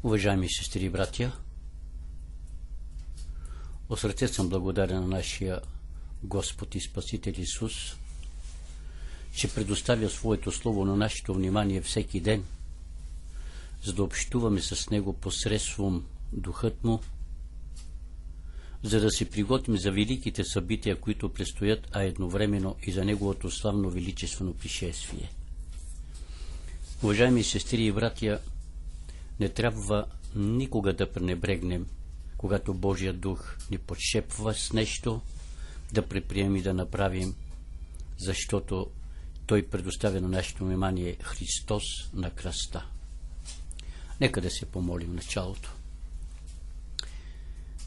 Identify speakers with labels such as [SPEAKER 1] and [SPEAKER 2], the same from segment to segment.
[SPEAKER 1] Уважаеми сестри и братя, от сърце съм благодарен на нашия Господ и Спасител Исус, че предоставя Своето Слово на нашето внимание всеки ден, за да общуваме с Него посредством Духът Му, за да се приготвим за великите събития, които предстоят, а едновременно и за Неговото славно величествено пришествие. Уважаеми сестри и братя, не трябва никога да пренебрегнем, когато Божия Дух ни подшепва с нещо, да предприемем и да направим, защото Той предоставя на нашето внимание Христос на кръста. Нека да се помолим в началото.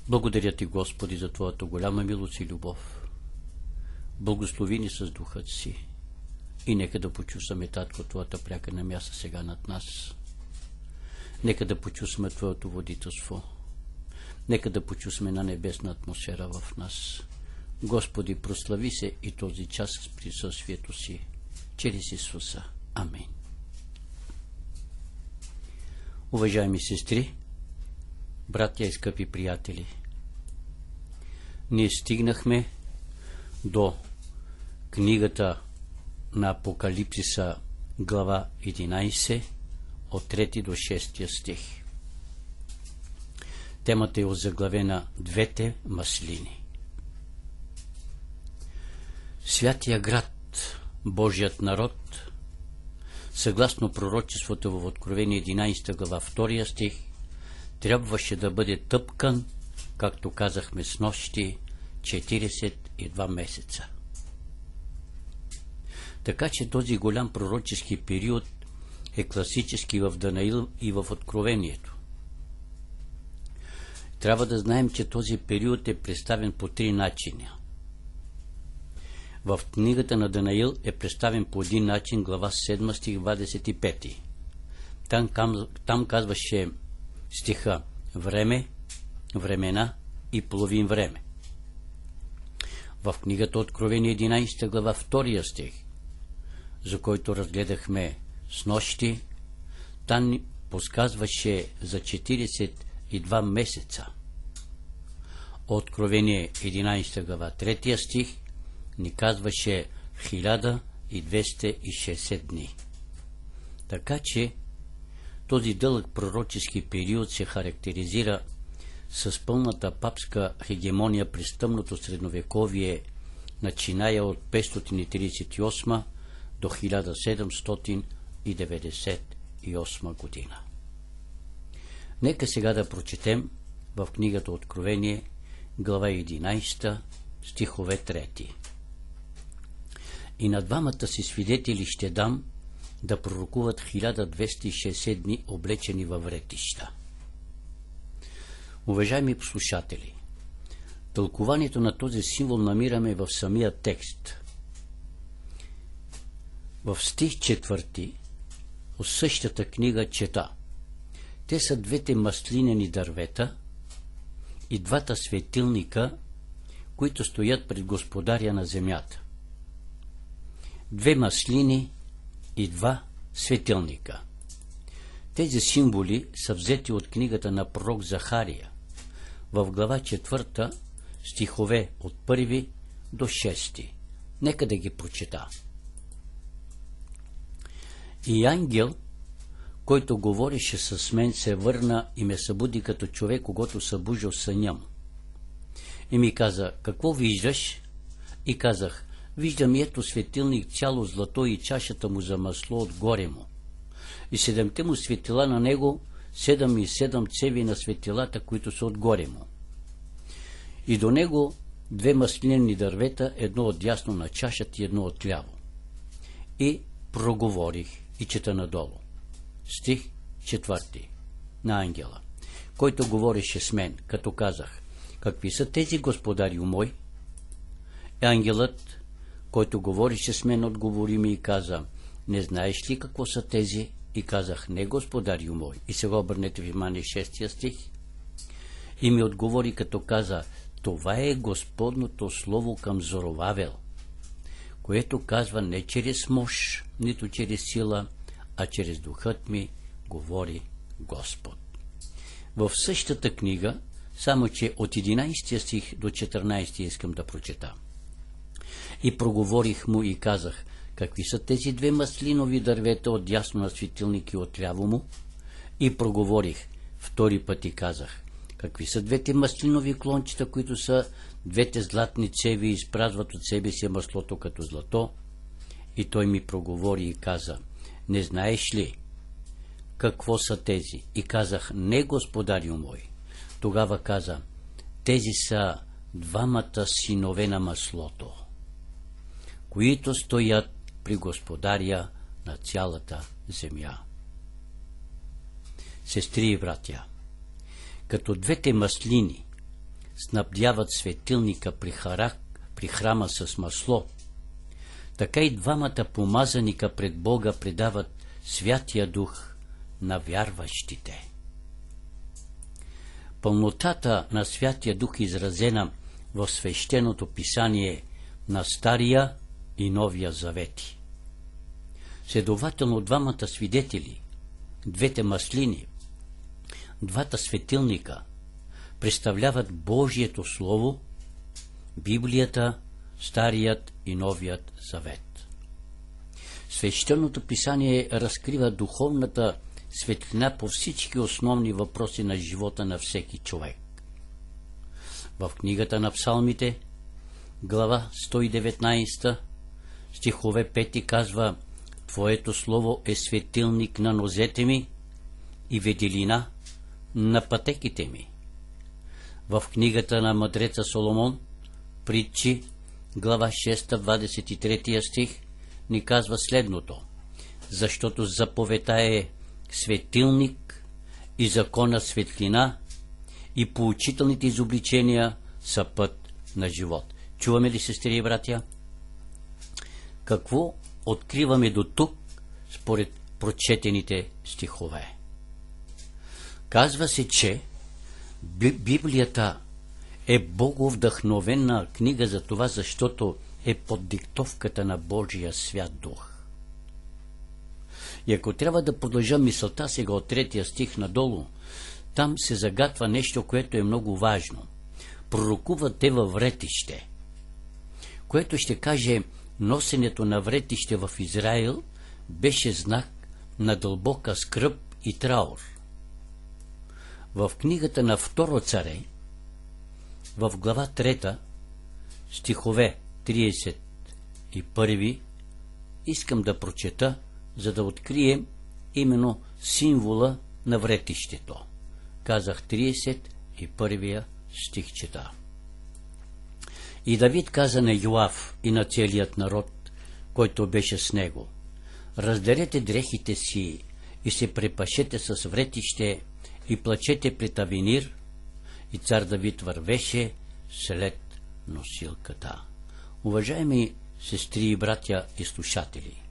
[SPEAKER 1] Благодаря Ти, Господи, за Твоята голяма милост и любов. Благослови ни с Духът Си и нека да почувстваме, Татко, Твоята пряка намяса сега над нас. Нека да почувстваме Твоето водителство. Нека да почувстваме на небесна атмосфера в нас. Господи, прослави се и този час с присъствието Си, чрез Исуса. Амин. Уважаеми сестри, братя и скъпи приятели, ние стигнахме до книгата на Апокалипсиса, глава 11, от 3 до 6 стих. Темата е озаглавена Двете маслини. Святия град, Божият народ, съгласно пророчеството в Откровение 11 глава 2 стих, трябваше да бъде тъпкан, както казахме снощи, 42 месеца. Така че този голям пророчески период е класически в Данаил и в Откровението. Трябва да знаем, че този период е представен по 3 начина. В книгата на Данаил е представен по един начин, глава 7, стих 25. Там казваше стиха време, времена и половин време. В книгата Откровение 11 глава 2 стих, за който разгледахме снощи, там ни подсказваше за 42 месеца. Откровение 11 глава 3 стих ни казваше 1260 дни. Така че този дълъг пророчески период се характеризира с пълната папска хегемония през тъмното средновековие, начиная от 538 до 1798 година. Нека сега да прочетем в книгата Откровение, глава 11, стихове 3. И на двамата си свидетели ще дам да пророкуват 1260 дни, облечени във вретища. Уважаеми слушатели, тълкуванието на този символ намираме в самия текст. В стих 4 от същата книга чета: те са двете маслинени дървета и двата светилника, които стоят пред Господаря на земята. Две маслини и два светилника. Тези символи са взети от книгата на пророк Захария, в глава 4, стихове от 1 до 6. Нека да ги прочета. И ангел, който говореше с мен, се върна и ме събуди като човек, когато събужил съня му. И ми каза: какво виждаш? И казах: виждам ето светилник цяло злато и чашата му за масло отгоре му. И 7 му светила на него, 7 и 7 цеви на светилата, които са отгоре му. И до него 2 маслинени дървета, едно отдясно на чашата и едно отляво. И проговорих, и чета надолу. Стих 4 на ангела, който говореше с мен, като казах: какви са тези, господарю мой? Ангелът, който говореше с мен, отговори ми и каза: не знаеш ли какво са тези? И казах: не, господарю мой. И сега обърнете внимание 6 стих. И ми отговори, като каза: това е Господното слово към Зоровавел, което казва: не чрез мощ, нито чрез сила, а чрез духът ми говори Господ. В същата книга, само че от 11 стих до 14 искам да прочета. И проговорих му и казах, какви са тези две маслинови дървета от дясно на светилник и от ляво му? И проговорих втори път и казах, какви са двете маслинови клончета, които са двете златни цеви и изпразват от себе си маслото като злато? И той ми проговори и каза, не знаеш ли какво са тези? И казах, не, господарю мой. Тогава каза, тези са двамата синове на маслото, които стоят при господаря на цялата земя. Сестри и братя, като двете маслини снабдяват светилника при храма с масло, така и двамата помазаника пред Бога предават Святия Дух на вярващите. Пълнотата на Святия Дух, изразена в свещеното писание на Стария и Новия завети. Следователно, двамата свидетели, двете маслини, двата светилника представляват Божието Слово, Библията, Старият и Новият завет. Свещеното писание разкрива духовната светлина по всички основни въпроси на живота на всеки човек. В книгата на Псалмите, глава 119, стихове 5 казва, Твоето слово е светилник на нозете ми и ветелина на пътеките ми. В книгата на мъдреца Соломон, Притчи, глава 6, 23 стих, ни казва следното, защото заповедта е светилник и закона светлина и поучителните изобличения са път на живот. Чуваме ли, сестри и братя? Какво откриваме до тук според прочетените стихове? Казва се, че Библията е боговдъхновена книга за това, защото е под диктовката на Божия свят дух. И ако трябва да продължа мисълта сега от 3 стих надолу, там се загатва нещо, което е много важно. Пророкуват те във вретище, което ще каже, носенето на вретище в Израил беше знак на дълбока скръб и траур. В книгата на Второ царе, в глава 3, стихове 31, искам да прочета, за да открием именно символа на вретището. Казах 31 стих чета. И Давид каза на Йоав и на целият народ, който беше с него, раздарете дрехите си и се препашете с вретище и плачете пред Авенир. И цар Давид вървеше след носилката. Уважаеми сестри и братя и слушатели,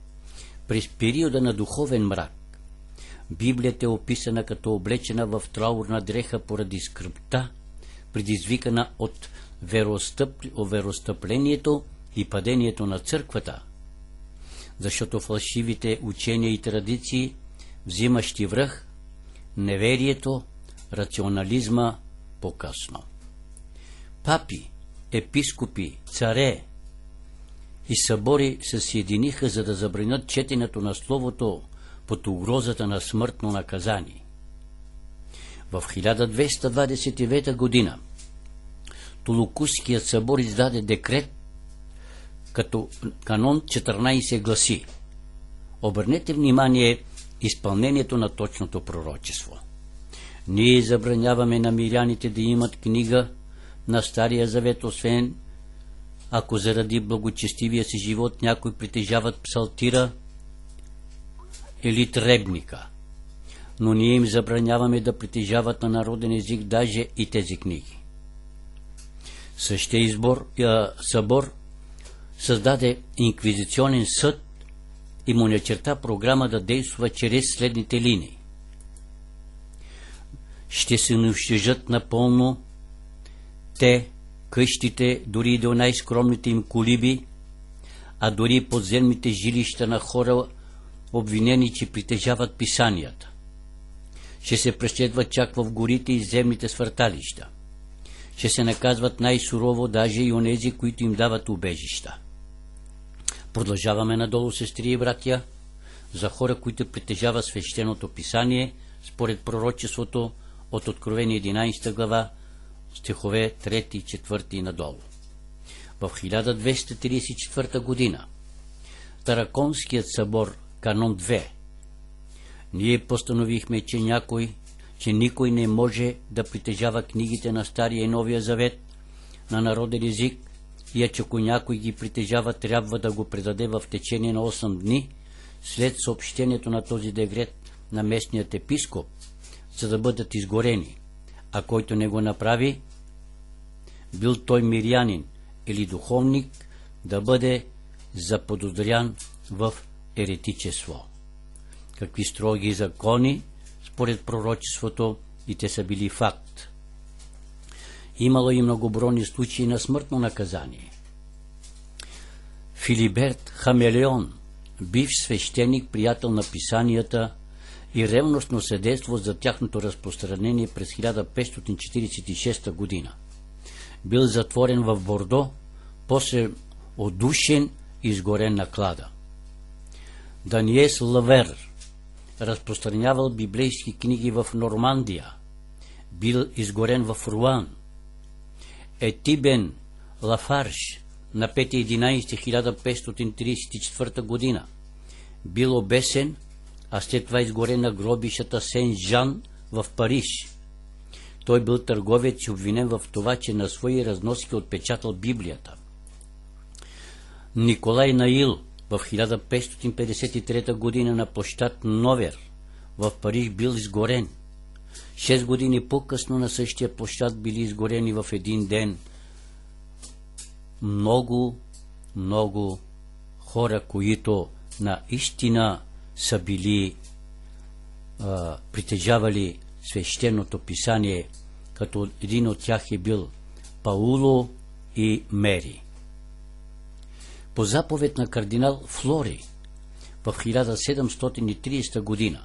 [SPEAKER 1] през периода на духовен мрак, Библията е описана като облечена в траурна дреха поради скръбта, предизвикана от веростъплението и падението на църквата, защото фалшивите учения и традиции, взимащи връх, неверието, рационализма по-късно. Папи, епископи, царе и събори се съединиха, за да забранят четенето на Словото под угрозата на смъртно наказание. В 1229 година Толокуският събор издаде декрет, като канон 14 гласи. Обърнете внимание изпълнението на точното пророчество. Ние забраняваме на миряните да имат книга на Стария завет, освен ако заради благочестивия си живот някой притежават псалтира или требника. Но ние им забраняваме да притежават на народен език даже и тези книги. Същия събор създаде инквизиционен съд и му начерта програма да действа чрез следните линии. Ще се унищожат напълно те, къщите, дори и до най-скромните им колиби, а дори и подземните жилища на хора, обвинени, че притежават писанията. Ще се преследват чак в горите и земните свърталища. Ще се наказват най-сурово даже и онези, които им дават убежища. Продължаваме надолу, сестри и братя, за хора, които притежават свещеното писание, според пророчеството от Откровение 11 глава, стихове 3 и 4 и надолу. В 1234 година Тараконският събор, канон 2, ние постановихме, че никой не може да притежава книгите на Стария и Новия завет на народен език и че ако някой ги притежава, трябва да го предаде в течение на 8 дни след съобщението на този декрет на местният епископ, за да бъдат изгорени, а който не го направи, бил той мирянин или духовник, да бъде заподозрян в еретичество. Какви строги закони според пророчеството, и те са били факт. Имало и многобройни случаи на смъртно наказание. Филиберт Хамелеон, бивш свещеник, приятел на писанията и ревностно съдейство за тяхното разпространение през 1546 година. Бил затворен в Бордо, после удушен и изгорен на клада. Даниес Лавер разпространявал библейски книги в Нормандия, бил изгорен в Руан. Етибен Лафарш на 5.11.1534 година бил обесен, а след това изгорен на гробищата Сен-Жан в Париж. Той бил търговец и обвинен в това, че на свои разноски отпечатал Библията. Николай Наил в 1553 година на площад Новер в Париж бил изгорен. 6 години по-късно на същия площад били изгорени в един ден много хора, които наистина са били притежавали свещеното писание, като един от тях е бил Пауло и Мери. По заповед на кардинал Флори в 1730 година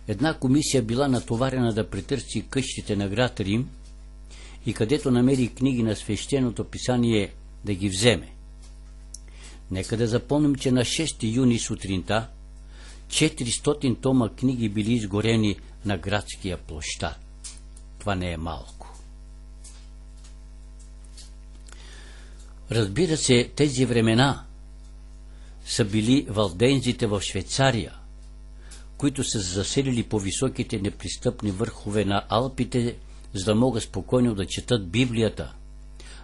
[SPEAKER 1] една комисия била натоварена да претърси къщите на град Рим и където намери книги на свещеното писание да ги вземе. Нека да запомним, че на 6 юни сутринта 400 тома книги били изгорени на градския площад. Това не е малко. Разбира се, тези времена са били валдензите в Швейцария, които са заселили по високите непристъпни върхове на Алпите, за да могат спокойно да четат Библията,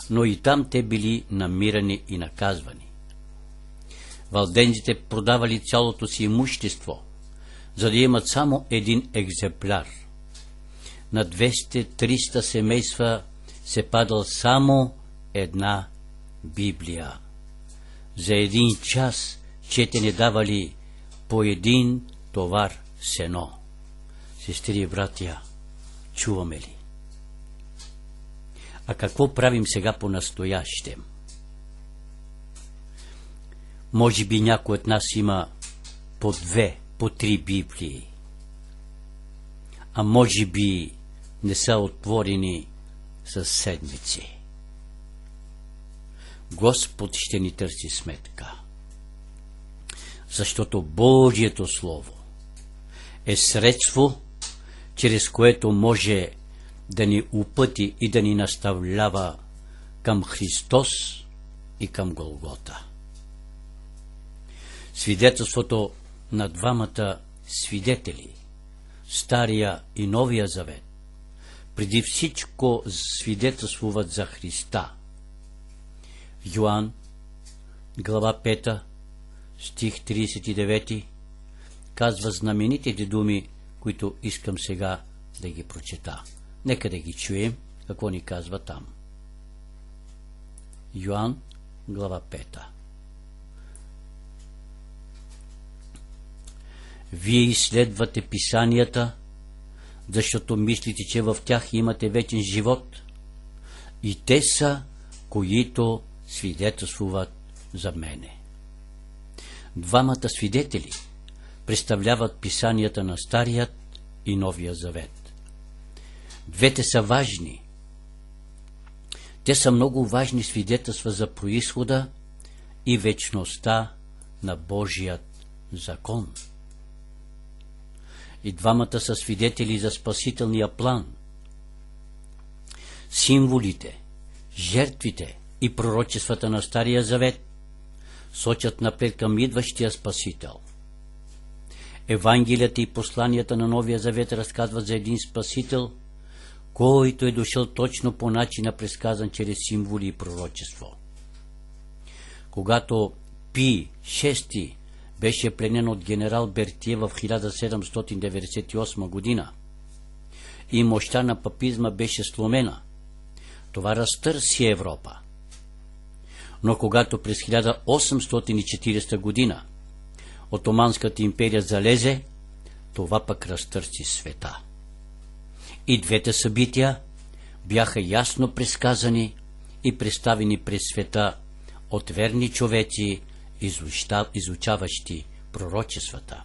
[SPEAKER 1] но и там те били намирани и наказвани. Валдензите продавали цялото си имущество, за да имат само един екземпляр. На 200-300 семейства се падал само една Библия. За един час четене давали по един товар сено. Сестри и братя, чуваме ли? А какво правим сега по-настоящем? Може би някой от нас има по 2, по 3 Библии, а може би не са отворени с седмици. Господ ще ни търси сметка, защото Божието Слово е средство, чрез което може да ни упъти и да ни наставлява към Христос и към Голгота. Свидетелството на двамата свидетели, Стария и Новия завет, преди всичко свидетелствуват за Христа. Йоан, глава 5, стих 39, казва знаменитите думи, които искам сега да ги прочета. Нека да ги чуем, какво ни казва там. Йоан, глава 5. Вие изследвате писанията, защото мислите, че в тях имате вечен живот, и те са, които свидетелствуват за мене. Двамата свидетели представляват писанията на Старият и Новия завет. Двете са важни. Те са много важни свидетелства за произхода и вечността на Божият закон. И двамата са свидетели за спасителния план. Символите, жертвите и пророчествата на Стария завет сочат напред към идващия Спасител. Евангелията и посланията на Новия завет разказват за един Спасител, който е дошъл точно по начина, предсказан чрез символи и пророчество. Когато Пий VI беше пленен от генерал Бертие в 1798 година и мощта на папизма беше сломена, това разтърси Европа. Но когато през 1840 година Отоманската империя залезе, това пък разтърси света. И двете събития бяха ясно предсказани и представени през света от верни човеци, изучаващи пророчествата.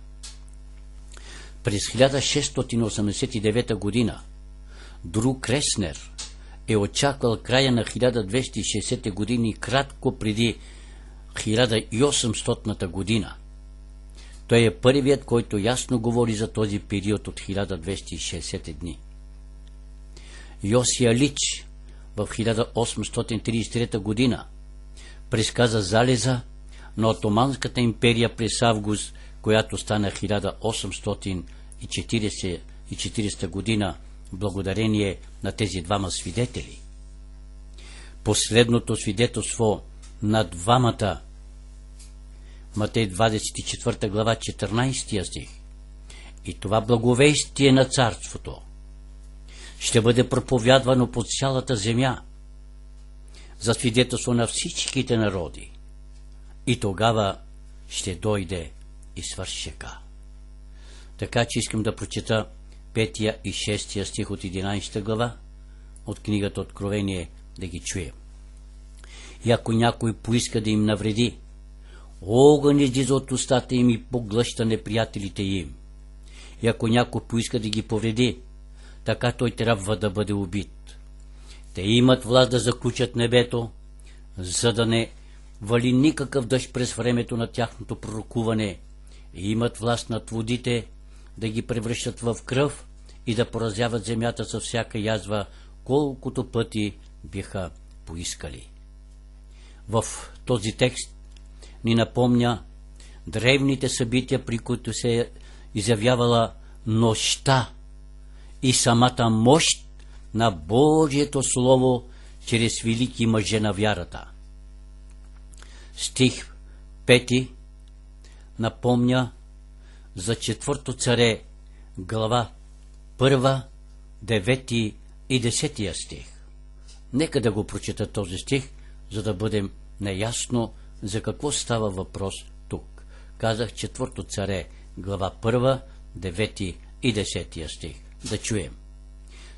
[SPEAKER 1] През 1689 година Дру Креснер е очаквал края на 1260 години кратко преди 1800 година. Той е първият, който ясно говори за този период от 1260 дни. Йосия Лич в 1833 година предсказа залеза на Отоманската империя през август, която стана 1840 година, благодарение на тези двама свидетели. Последното свидетелство на двамата, Матей 24 глава 14 стих, и това благовестие на царството ще бъде проповядвано по цялата земя за свидетелство на всичките народи, и тогава ще дойде и свършека. Така че искам да прочета 5 и 6 стих от 11 глава от книгата Откровение, да ги чуем. И ако някой поиска да им навреди, огън излиза от устата им и поглъща неприятелите им. И ако някой поиска да ги повреди, така той трябва да бъде убит. Те имат власт да заключат небето, за да не вали никакъв дъжд през времето на тяхното пророкуване, и имат власт над водите да ги превръщат в кръв и да поразяват земята със всяка язва, колкото пъти биха поискали. В този текст ни напомня древните събития, при които се е изявявала нощта и самата мощ на Божието Слово чрез велики мъже на вярата. Стих 5 напомня за 4 царе, глава 1, 9 и 10 стих. Нека да го прочета този стих, за да бъдем наясно за какво става въпрос тук. Казах 4 царе, глава 1, 9 и 10 стих. Да чуем.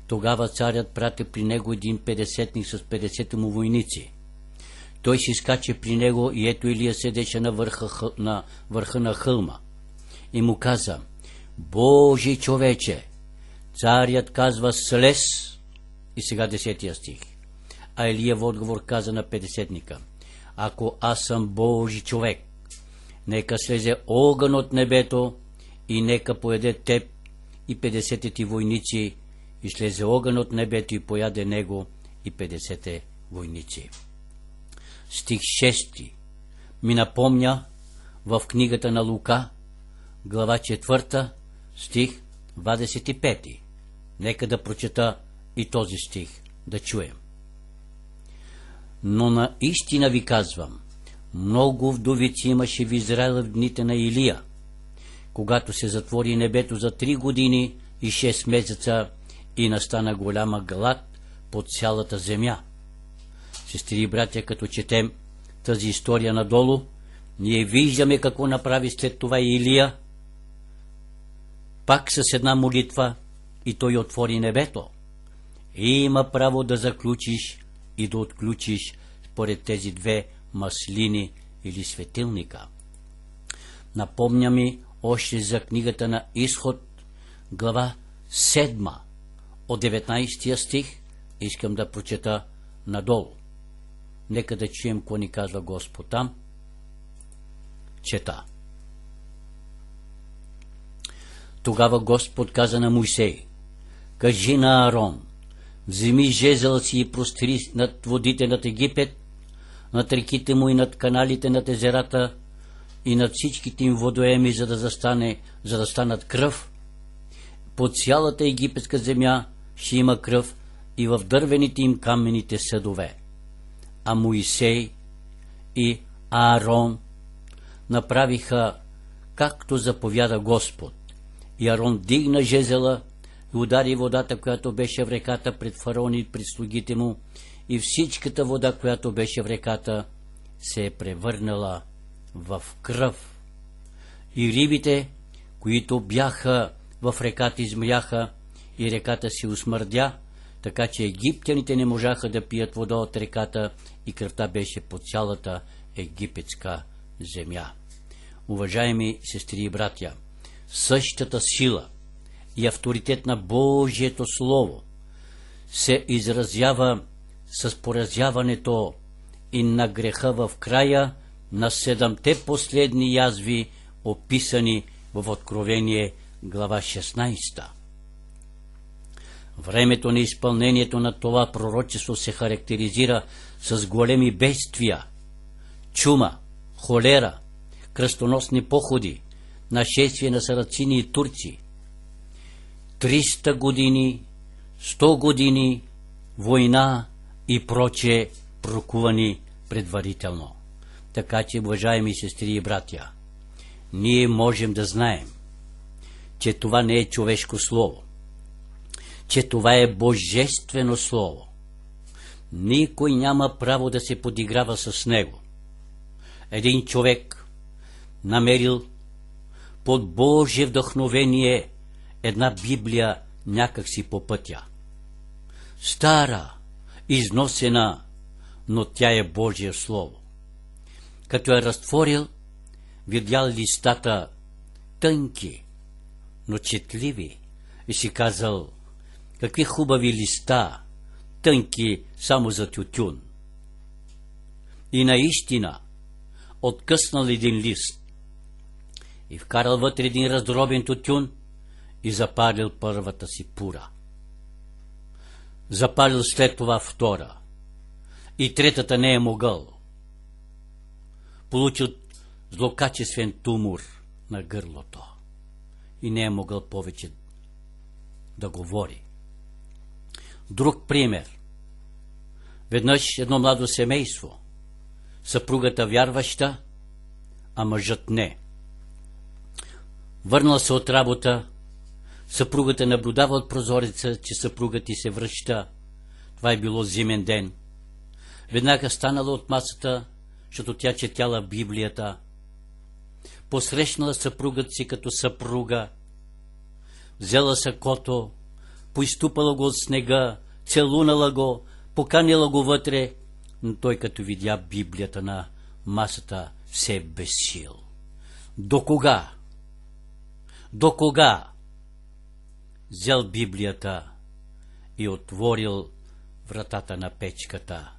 [SPEAKER 1] Тогава царят прати при него един 50-ник с 50 му войници. Той си скача при него и ето Илия седеше на върха на хълма. И му каза: Божи човече, царят казва: слез. И сега 10 стих. А Илия в отговор каза на 50-ника: ако аз съм Божи човек, нека слезе огън от небето и нека поеде теб и 50 ти войници. И слезе огън от небето и пояде него и 50 войници. Стих 6 ми напомня в книгата на Лука, глава 4, стих 25. Нека да прочета и този стих, да чуем. Но наистина ви казвам, много вдовици имаше в Израел в дните на Илия, когато се затвори небето за 3 години и 6 месеца и настана голяма глад по цялата земя. Сестри и братя, като четем тази история надолу, ние виждаме какво направи след това Илия. Пак с една молитва и той отвори небето. И има право да заключиш и да отключиш според тези две маслини или светилника. Напомня ми още за книгата на Изход, глава 7 от 19 стих, искам да прочета надолу. Нека да чуем какво ни казва Господ там. Чета. Тогава Господ каза на Мойсей: кажи на Аарон, вземи жезъл си и простри над водите над Египет, над реките му и над каналите над езерата и над всичките им водоеми, за да станат кръв. По цялата египетска земя ще има кръв и в дървените им каменните съдове. А Моисей и Аарон направиха както заповяда Господ. И Аарон дигна жезела и удари водата, която беше в реката, пред фараон и пред слугите му, и всичката вода, която беше в реката, се е превърнала в кръв. И рибите, които бяха в реката, измряха, и реката се усмърдя, така че египтяните не можаха да пият вода от реката, и кръвта беше по цялата египетска земя. Уважаеми сестри и братя, същата сила и авторитет на Божието Слово се изразява с поразяването и на греха в края на 7 последни язви, описани в Откровение глава 16. Времето на изпълнението на това пророчество се характеризира с големи бедствия, чума, холера, кръстоносни походи, нашествие на сарацини и турци, 300 години, 100 години, война и прочее, прокувани предварително. Така че, уважаеми сестри и братя, ние можем да знаем, че това не е човешко слово, че това е божествено слово. Никой няма право да се подиграва с него. Един човек намерил под Божие вдъхновение една Библия някакси по пътя. Стара, износена, но тя е Божие Слово. Като е разтворил, видял листата тънки, но четливи, и си казал: какви хубави листа, тънки само за тютюн. И наистина откъснал един лист и вкарал вътре един раздробен тютюн и запалил първата си пура. Запалил след това втора и третата не е могъл. Получил злокачествен тумор на гърлото и не е могъл повече да говори. Друг пример. Веднъж едно младо семейство, съпругата вярваща, а мъжът не. Върнал се от работа, съпругата наблюдава от прозореца, че съпругът ти се връща. Това е било зимен ден. Веднага станала от масата, защото тя четяла Библията. Посрещнала съпругът си като съпруга, взела сакото, поизтупала го от снега, целунала го, поканила го вътре, но той като видя Библията на масата, се е безсил. До кога? До кога? Взел Библията и отворил вратата на печката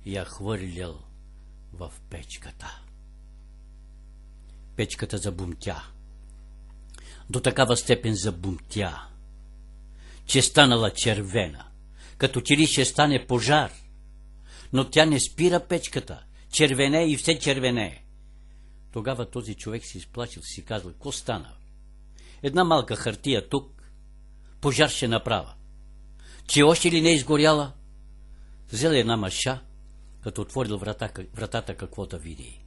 [SPEAKER 1] и я хвърлил в печката. Печката забумтя. До такава степен забумтя, че станала червена, като че ли ще стане пожар. Но тя не спира печката, червене и все червене. Тогава този човек си изплачил, си казал: какво стана? Една малка хартия тук, пожар ще направя. Че още ли не е изгоряла? Взел една маша, като отворил вратата, какво да види?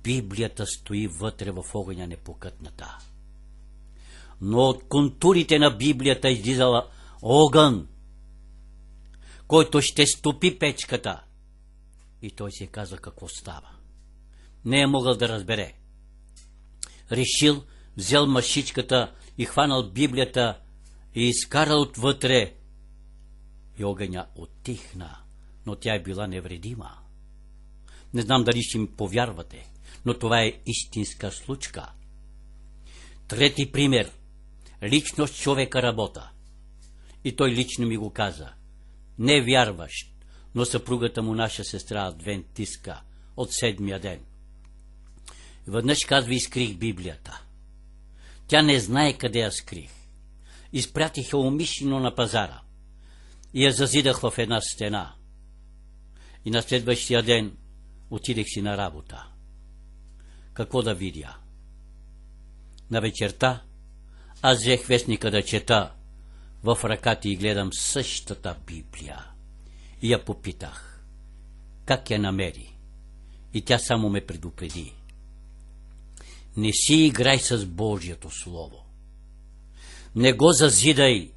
[SPEAKER 1] Библията стои вътре в огъня непокътната. Но от контурите на Библията излизала огън, който ще стопи печката. И той си каза: какво става? Не е могъл да разбере. Решил, взел машичката и хванал Библията и изкарал отвътре. И огъня отихна, но тя е била невредима. Не знам дали ще ми повярвате, но това е истинска случка. Трети пример. лично с човека работа. И той лично ми го каза. Не вярващ, но съпругата му, наша сестра адвентистка, от 7-я ден. Веднъж казва, изкрих Библията. Тя не знае къде я скрих. Изпратих я умишлено на пазара и я зазидах в една стена. И на следващия ден отидех си на работа. Какво да видя? На вечерта аз взех вестника да чета, в ръката и гледам същата Библия. И я попитах, как я намери? И тя само ме предупреди. Не си играй с Божието Слово. Не го зазидай,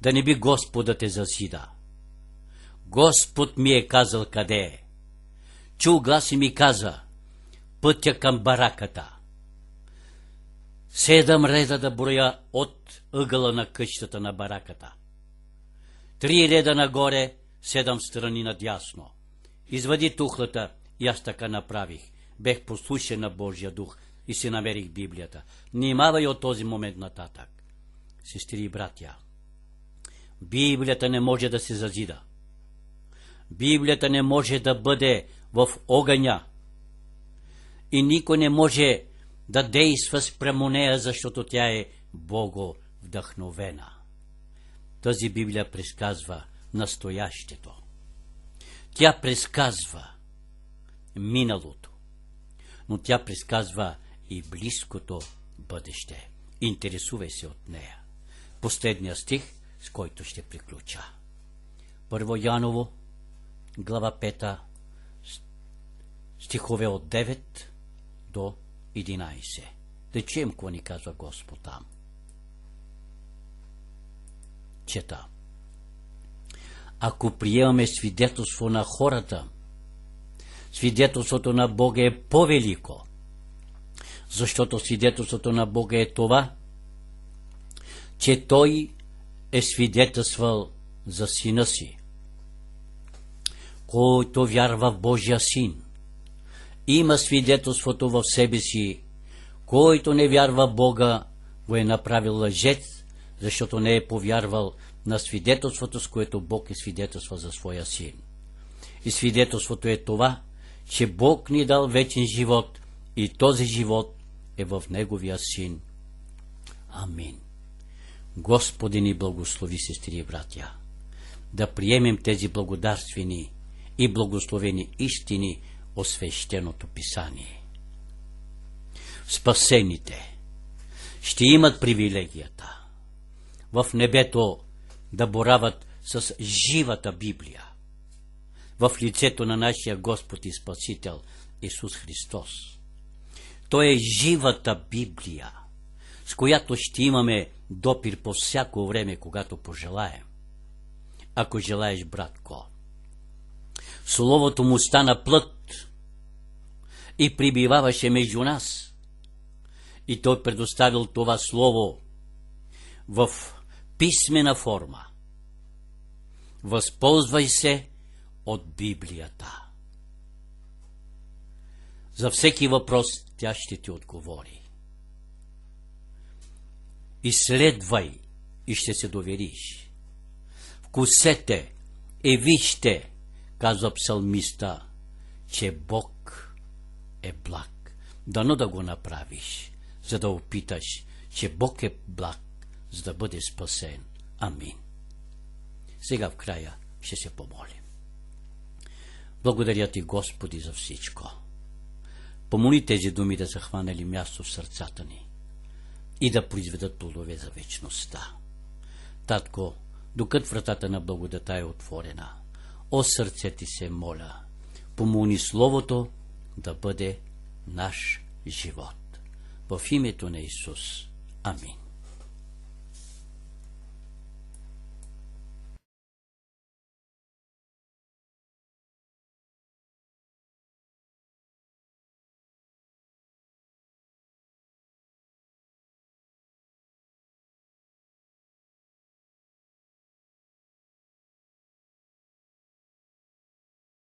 [SPEAKER 1] да не би Господ да те зазида. Господ ми е казал къде е. Чул глас и ми каза, пътя към бараката. 7 реда да броя от ъгъла на къщата на бараката. 3 реда нагоре, 7 страни надясно. Извади тухлата и аз така направих. Бех послушен на Божия дух и си намерих Библията. Внимавай от този момент нататък. Сестри и братя, Библията не може да се зазида. Библията не може да бъде в огъня. И никой не може да действа спрямо нея, защото тя е Бого вдъхновена. Тази Библия предсказва настоящето. Тя предсказва миналото, но тя предсказва и близкото бъдеще. Интересувай се от нея. Последния стих, с който ще приключа. 1 Яново, глава 5, стихове от 9 до 11. Да чуем какво ни казва Господ там. Чета. Ако приемаме свидетелство на хората, свидетелството на Бога е по-велико, защото свидетелството на Бога е това, че Той е свидетелствал за Сина си. Който вярва в Божия Син, има свидетелството в себе си. Който не вярва в Бога, го е направил лъжец, защото не е повярвал на свидетелството, с което Бог е свидетелствал за своя Син. И свидетелството е това, че Бог ни дал вечен живот и този живот е в Неговия Син. Амин. Господи ни благослови, сестри и братя, да приемем тези благодарствени и благословени истини от свещеното писание. Спасените ще имат привилегията в небето да борават с живата Библия в лицето на нашия Господ и Спасител Исус Христос. Той е живата Библия, с която ще имаме допир по всяко време, когато пожелаем. Ако желаеш, братко, Словото му стана плът и прибиваваше между нас. И той предоставил това Слово в писмена форма. Възползвай се от Библията. За всеки въпрос тя ще ти отговори. Изследвай и ще се довериш. Вкусете и вижте, казва псалмиста, че Бог е благ. Дано да го направиш, за да опиташ, че Бог е благ, за да бъде спасен. Амин. Сега в края ще се помолим. Благодаря ти, Господи, за всичко. Помоли тези думи да са хванали място в сърцата ни и да произведат плодове за вечността. Татко, докато вратата на благодата е отворена, о сърце ти се моля, помоли Словото да бъде наш живот. В името на Исус. Амин.